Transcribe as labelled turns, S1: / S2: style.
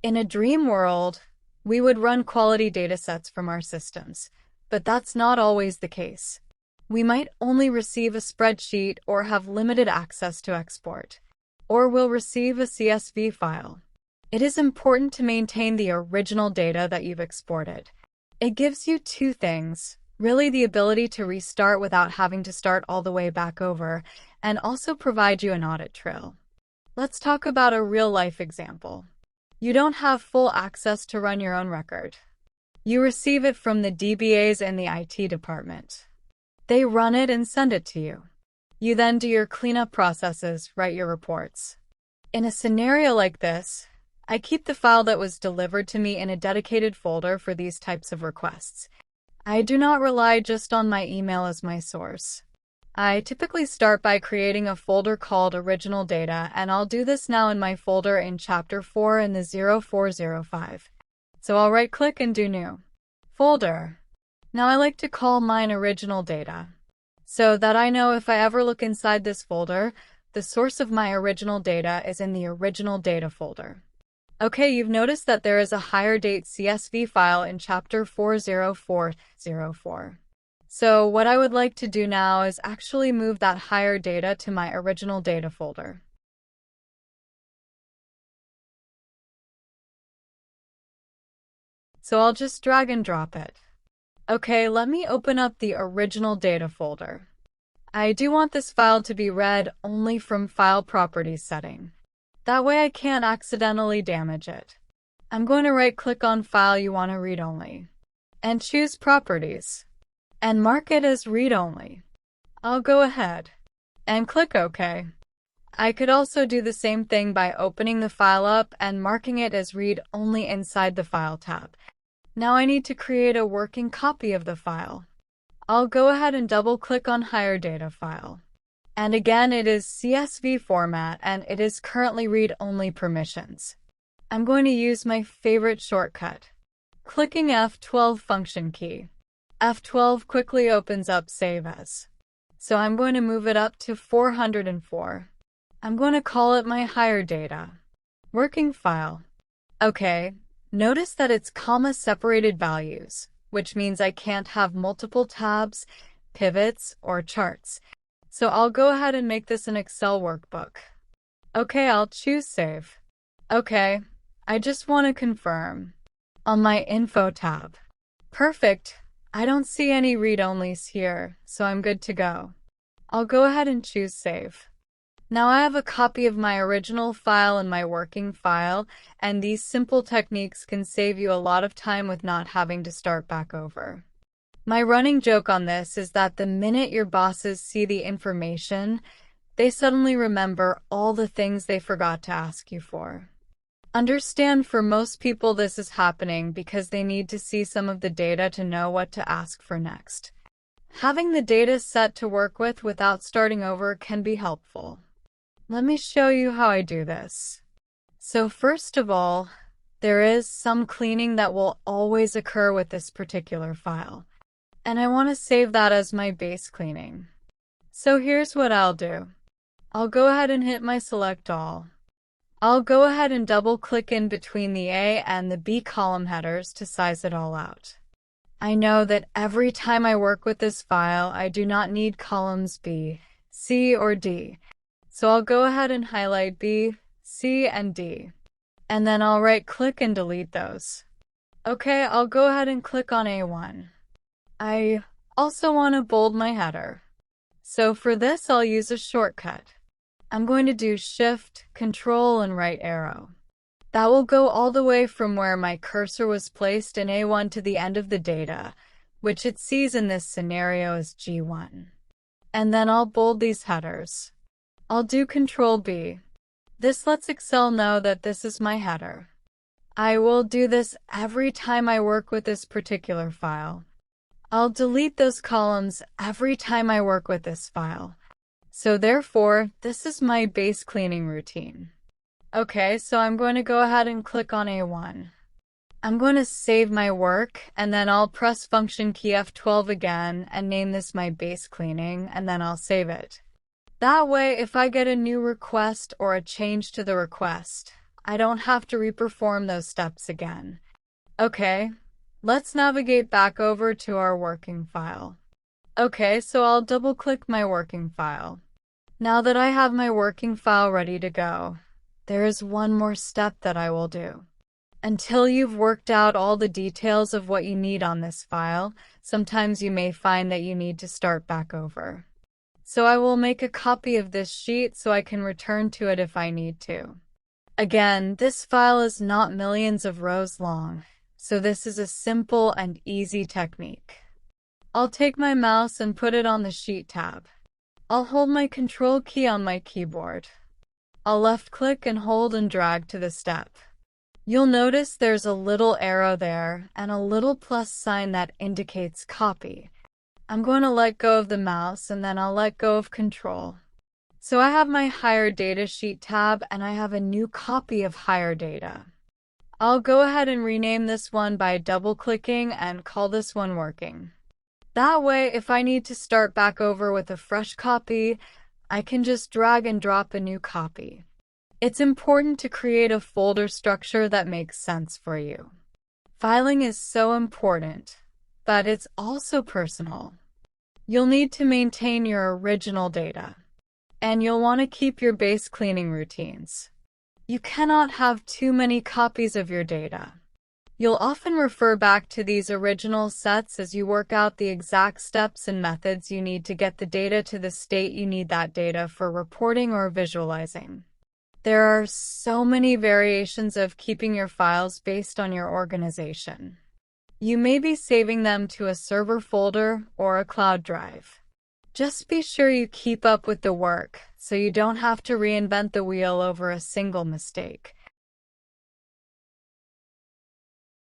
S1: In a dream world, we would run quality datasets from our systems, but that's not always the case. We might only receive a spreadsheet or have limited access to export, or we'll receive a CSV file. It is important to maintain the original data that you've exported. It gives you two things, really the ability to restart without having to start all the way back over, and also provide you an audit trail. Let's talk about a real-life example. You don't have full access to run your own record. You receive it from the DBAs in the IT department. They run it and send it to you. You then do your cleanup processes, write your reports. In a scenario like this, I keep the file that was delivered to me in a dedicated folder for these types of requests. I do not rely just on my email as my source. I typically start by creating a folder called Original Data, and I'll do this now in my folder in Chapter 4 in the 0405. So I'll right-click and do New Folder. Now I like to call mine Original Data, so that I know if I ever look inside this folder, the source of my original data is in the Original Data folder. Okay, you've noticed that there is a higher date CSV file in Chapter 40404. So what I would like to do now is actually move that higher data to my Original Data folder. So I'll just drag and drop it. Okay, let me open up the Original Data folder. I do want this file to be read only from File Properties setting. That way I can't accidentally damage it. I'm going to right-click on File you want to read only, and choose Properties, and mark it as Read Only. I'll go ahead and click OK. I could also do the same thing by opening the file up and marking it as Read Only inside the File tab. Now I need to create a working copy of the file. I'll go ahead and double-click on Higher Data File. And again, it is CSV format, and it is currently read-only permissions. I'm going to use my favorite shortcut, clicking F12 function key. F12 quickly opens up Save As. So I'm going to move it up to 404. I'm going to call it my Higher Data working file. Okay, notice that it's comma-separated values, which means I can't have multiple tabs, pivots, or charts. So I'll go ahead and make this an Excel workbook. Okay, I'll choose Save. Okay, I just want to confirm. On my Info tab. Perfect. I don't see any read-onlys here, so I'm good to go. I'll go ahead and choose Save. Now I have a copy of my original file in my working file, and these simple techniques can save you a lot of time with not having to start back over. My running joke on this is that the minute your bosses see the information, they suddenly remember all the things they forgot to ask you for. Understand, for most people this is happening because they need to see some of the data to know what to ask for next. Having the data set to work with without starting over can be helpful. Let me show you how I do this. So first of all, there is some cleaning that will always occur with this particular file. And I want to save that as my base cleaning. So here's what I'll do. I'll go ahead and hit my Select All. I'll go ahead and double-click in between the A and the B column headers to size it all out. I know that every time I work with this file, I do not need columns B, C, or D. So I'll go ahead and highlight B, C, and D. And then I'll right-click and delete those. Okay, I'll go ahead and click on A1. I also want to bold my header. So for this, I'll use a shortcut. I'm going to do Shift, Control, and right arrow. That will go all the way from where my cursor was placed in A1 to the end of the data, which it sees in this scenario as G1. And then I'll bold these headers. I'll do Control B. This lets Excel know that this is my header. I will do this every time I work with this particular file. I'll delete those columns every time I work with this file. So therefore, this is my base cleaning routine. Okay, so I'm going to go ahead and click on A1. I'm going to save my work, and then I'll press function key F12 again and name this my base cleaning, and then I'll save it. That way, if I get a new request or a change to the request, I don't have to reperform those steps again. Okay, let's navigate back over to our working file. Okay, so I'll double-click my working file. Now that I have my working file ready to go, there is one more step that I will do. Until you've worked out all the details of what you need on this file, sometimes you may find that you need to start back over. So I will make a copy of this sheet so I can return to it if I need to. Again, this file is not millions of rows long, so this is a simple and easy technique. I'll take my mouse and put it on the Sheet tab. I'll hold my Control key on my keyboard. I'll left-click and hold and drag to the step. You'll notice there's a little arrow there and a little plus sign that indicates copy. I'm going to let go of the mouse and then I'll let go of Control. So I have my Higher Data Sheet tab and I have a new copy of Higher Data. I'll go ahead and rename this one by double-clicking and call this one Working. That way, if I need to start back over with a fresh copy, I can just drag and drop a new copy. It's important to create a folder structure that makes sense for you. Filing is so important, but it's also personal. You'll need to maintain your original data, and you'll want to keep your base cleaning routines. You cannot have too many copies of your data. You'll often refer back to these original sets as you work out the exact steps and methods you need to get the data to the state you need that data for reporting or visualizing. There are so many variations of keeping your files based on your organization. You may be saving them to a server folder or a cloud drive. Just be sure you keep up with the work so you don't have to reinvent the wheel over a single mistake.